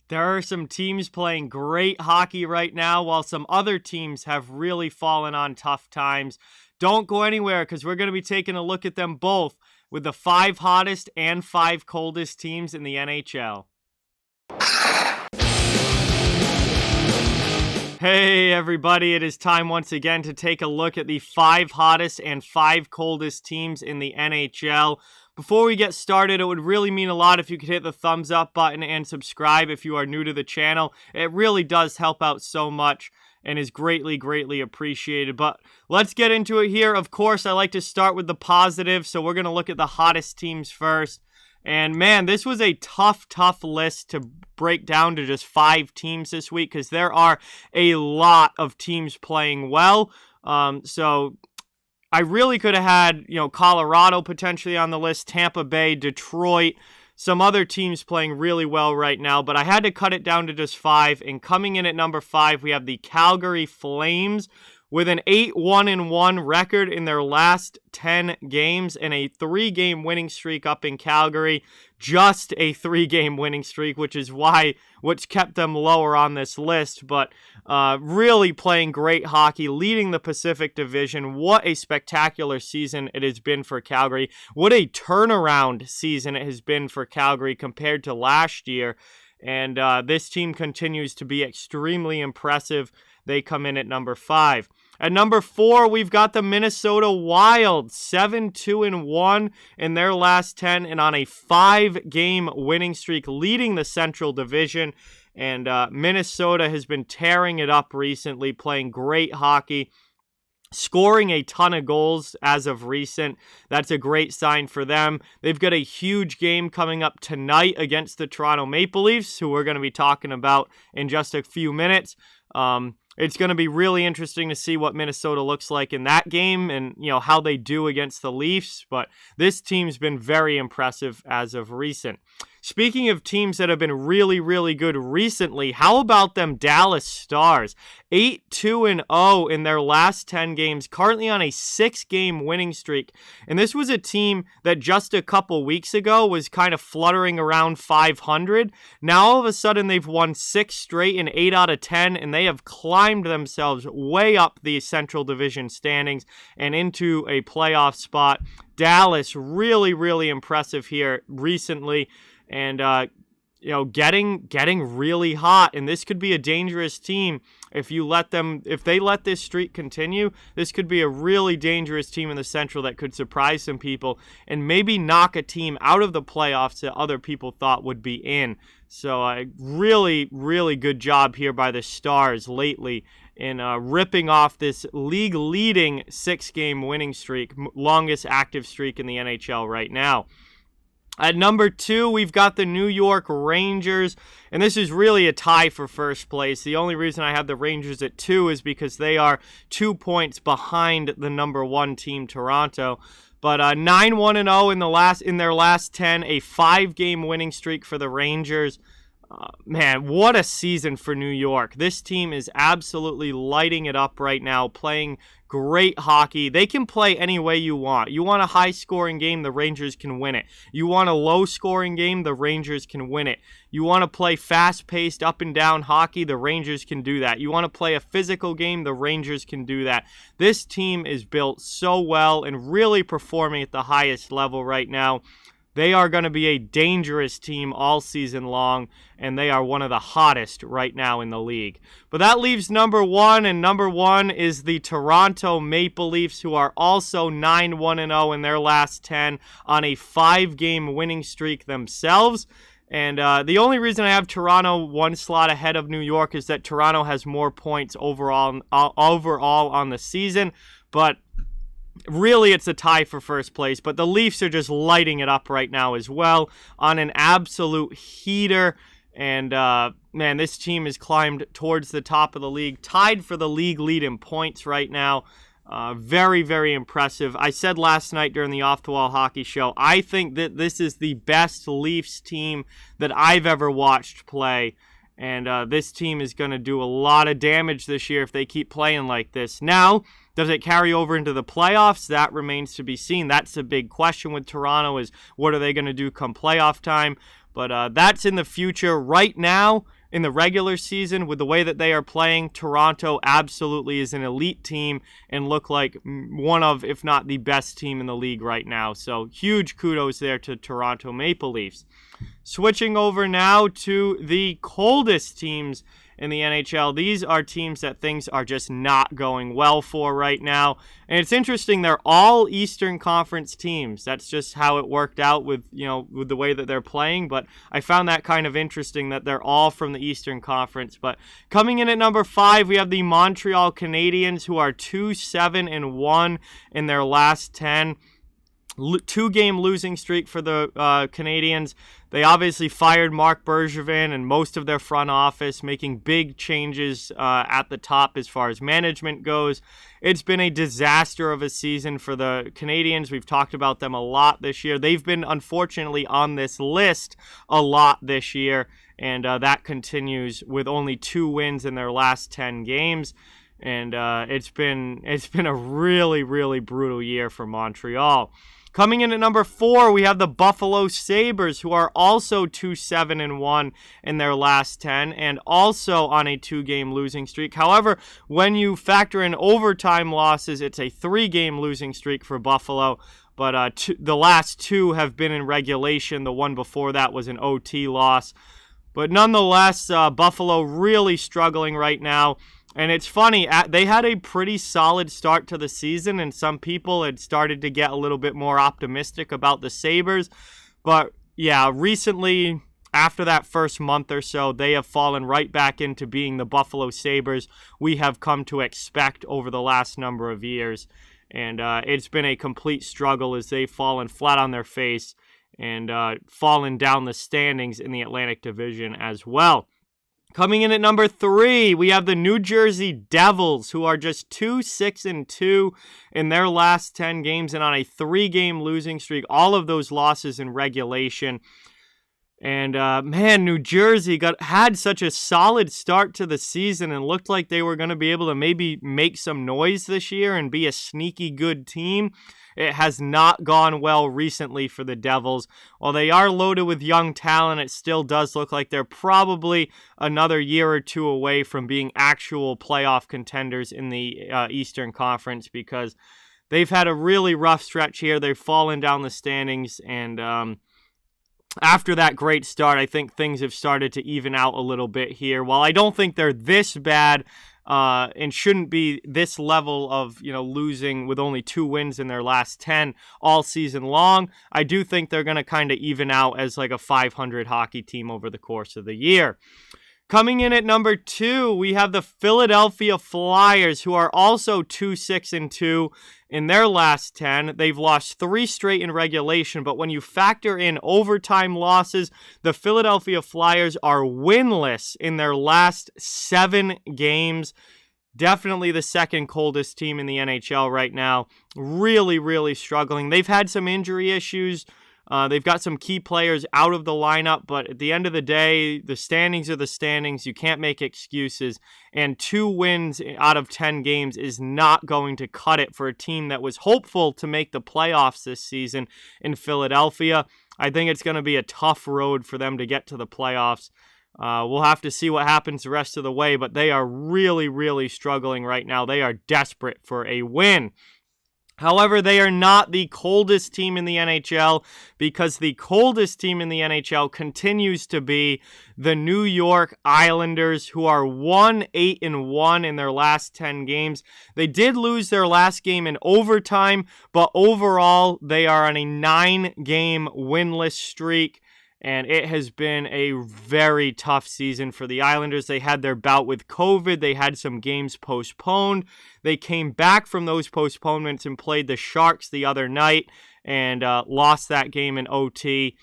There are some teams playing great hockey right now, while some other teams have really fallen on tough times. Don't go anywhere, because we're going to be taking a look at them both with the 5 hottest and 5 coldest teams in the NHL. Hey everybody, it is time once again to take a look at the 5 hottest and 5 coldest teams in the NHL. Before we get started, it would really mean a lot if you could hit the thumbs up button and subscribe if you are new to the channel. It really does help out so much and is greatly, greatly appreciated. But let's get into it here. Of course, I like to start with the positive, so we're going to look at the hottest teams first. And man, this was a tough list to break down to just 5 teams this week, because there are a lot of teams playing well. So I really could have had, Colorado potentially on the list, Tampa Bay, Detroit, some other teams playing really well right now, but I had to cut it down to just 5. And coming in at number 5, we have the Calgary Flames with an 8-1-1 record in their last 10 games and a 3-game winning streak up in Calgary. Just a 3-game winning streak, which is what's kept them lower on this list. But really playing great hockey, leading the Pacific Division. What a spectacular season it has been for Calgary. What a turnaround season it has been for Calgary compared to last year. And this team continues to be extremely impressive. They come in at number 5. At number 4, we've got the Minnesota Wild, 7-2-1 in their last 10 and on a 5-game winning streak, leading the Central Division. And Minnesota has been tearing it up recently, playing great hockey, scoring a ton of goals as of recent. That's a great sign for them. They've got a huge game coming up tonight against the Toronto Maple Leafs, who we're going to be talking about in just a few minutes. It's going to be really interesting to see what Minnesota looks like in that game and, how they do against the Leafs. But this team's been very impressive as of recent. Speaking of teams that have been really, really good recently, how about them Dallas Stars? 8-2-0 in their last 10 games, currently on a 6-game winning streak. And this was a team that just a couple weeks ago was kind of fluttering around 500. Now all of a sudden they've won 6 straight and 8 out of 10, and they have climbed themselves way up the Central Division standings and into a playoff spot. Dallas, really, really impressive here recently. And, getting really hot. And this could be a dangerous team if they let this streak continue. This could be a really dangerous team in the Central that could surprise some people and maybe knock a team out of the playoffs that other people thought would be in. So, really, really good job here by the Stars lately in ripping off this league-leading 6-game winning streak, longest active streak in the NHL right now. At number 2, we've got the New York Rangers, and this is really a tie for first place. The only reason I have the Rangers at 2 is because they are 2 points behind the number 1 team, Toronto. But 9-1-0 in their last 10, a 5-game winning streak for the Rangers. Man, what a season for New York. This team is absolutely lighting it up right now, playing great hockey. They can play any way you want. You want a high-scoring game, the Rangers can win it. You want a low-scoring game, the Rangers can win it. You want to play fast-paced, up-and-down hockey, the Rangers can do that. You want to play a physical game, the Rangers can do that. This team is built so well and really performing at the highest level right now. They are going to be a dangerous team all season long, and they are one of the hottest right now in the league. But that leaves number 1, and number 1 is the Toronto Maple Leafs, who are also 9-1-0 in their last 10 on a 5-game winning streak themselves. And the only reason I have Toronto 1 slot ahead of New York is that Toronto has more points overall on the season, but really, it's a tie for first place, but the Leafs are just lighting it up right now as well on an absolute heater. And, man, this team has climbed towards the top of the league, tied for the league lead in points right now. Very, very impressive. I said last night during the Off the Wall Hockey Show, I think that this is the best Leafs team that I've ever watched play. And this team is going to do a lot of damage this year if they keep playing like this. Now, does it carry over into the playoffs? That remains to be seen. That's the big question with Toronto, is what are they going to do come playoff time? But that's in the future. Right now, in the regular season. With the way that they are playing, Toronto absolutely is an elite team and look like one of, if not the best team in the league right now. So huge kudos there to Toronto Maple Leafs. Switching over now to the coldest teams in the NHL. These are teams that things are just not going well for right now. And it's interesting, they're all Eastern Conference teams. That's just how it worked out with the way that they're playing. But I found that kind of interesting that they're all from the Eastern Conference. But coming in at number 5, we have the Montreal Canadiens, who are 2-7-1 in their last 10. 2-game losing streak for the Canadiens. They obviously fired Marc Bergevin and most of their front office, making big changes at the top as far as management goes. It's been a disaster of a season for the Canadiens. We've talked about them a lot this year. They've been, unfortunately, on this list a lot this year, and that continues with only 2 wins in their last 10 games. And it's been a really, really brutal year for Montreal. Coming in at number 4, we have the Buffalo Sabres, who are also 2-7-1 in their last 10 and also on a 2-game losing streak. However, when you factor in overtime losses, it's a 3-game losing streak for Buffalo. But the last 2 have been in regulation. The one before that was an OT loss. But nonetheless, Buffalo really struggling right now. And it's funny, they had a pretty solid start to the season, and some people had started to get a little bit more optimistic about the Sabres. But yeah, recently, after that first month or so, they have fallen right back into being the Buffalo Sabres we have come to expect over the last number of years. And it's been a complete struggle as they've fallen flat on their face and fallen down the standings in the Atlantic Division as well. Coming in at number 3, we have the New Jersey Devils, who are just 2-6-2 in their last 10 games and on a 3-game losing streak. All of those losses in regulation. And, man, New Jersey had such a solid start to the season and looked like they were going to be able to maybe make some noise this year and be a sneaky good team. It has not gone well recently for the Devils. While they are loaded with young talent, it still does look like they're probably another year or 2 away from being actual playoff contenders in the Eastern Conference, because they've had a really rough stretch here. They've fallen down the standings, and after that great start, I think things have started to even out a little bit here. While I don't think they're this bad and shouldn't be this level of, losing with only 2 wins in their last 10 all season long, I do think they're going to kind of even out as like a 500 hockey team over the course of the year. Coming in at number 2, we have the Philadelphia Flyers, who are also 2-6-2 in their last 10. They've lost 3 straight in regulation, but when you factor in overtime losses, the Philadelphia Flyers are winless in their last 7 games. Definitely the second coldest team in the NHL right now. Really, really struggling. They've had some injury issues. They've got some key players out of the lineup, but at the end of the day, the standings are the standings. You can't make excuses, and 2 wins out of 10 games is not going to cut it for a team that was hopeful to make the playoffs this season in Philadelphia. I think it's going to be a tough road for them to get to the playoffs. We'll have to see what happens the rest of the way, but they are really, really struggling right now. They are desperate for a win. However, they are not the coldest team in the NHL, because the coldest team in the NHL continues to be the New York Islanders, who are 1-8-1 in their last 10 games. They did lose their last game in overtime, but overall, they are on a 9-game winless streak. And it has been a very tough season for the Islanders. They had their bout with COVID. They had some games postponed. They came back from those postponements and played the Sharks the other night and lost that game in OT.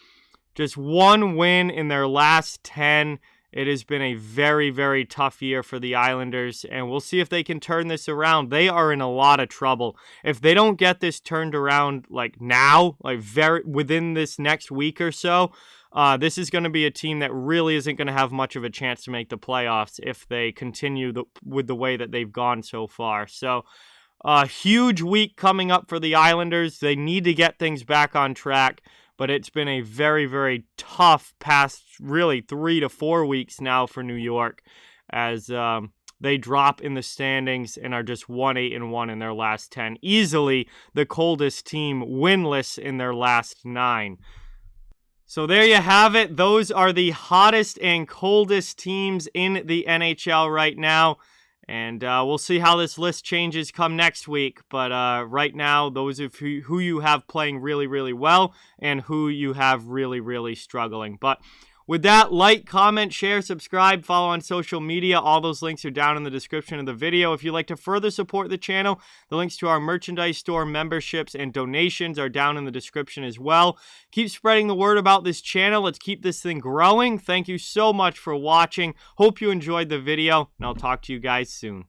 Just 1 win in their last 10. It has been a very, very tough year for the Islanders, and we'll see if they can turn this around. They are in a lot of trouble. If they don't get this turned around like now, like within this next week or so, this is going to be a team that really isn't going to have much of a chance to make the playoffs if they continue with the way that they've gone so far. So, a huge week coming up for the Islanders. They need to get things back on track. but it's been a very, very tough past really 3 to 4 weeks now for New York, as they drop in the standings and are just 1-8-1 in their last 10. Easily the coldest team, winless in their last 9. So there you have it. Those are the hottest and coldest teams in the NHL right now. And we'll see how this list changes come next week. But right now, those of who you have playing really, really well and who you have really, really struggling. But with that, like, comment, share, subscribe, follow on social media. All those links are down in the description of the video. If you'd like to further support the channel, the links to our merchandise store, memberships, and donations are down in the description as well. Keep spreading the word about this channel. Let's keep this thing growing. Thank you so much for watching. Hope you enjoyed the video, and I'll talk to you guys soon.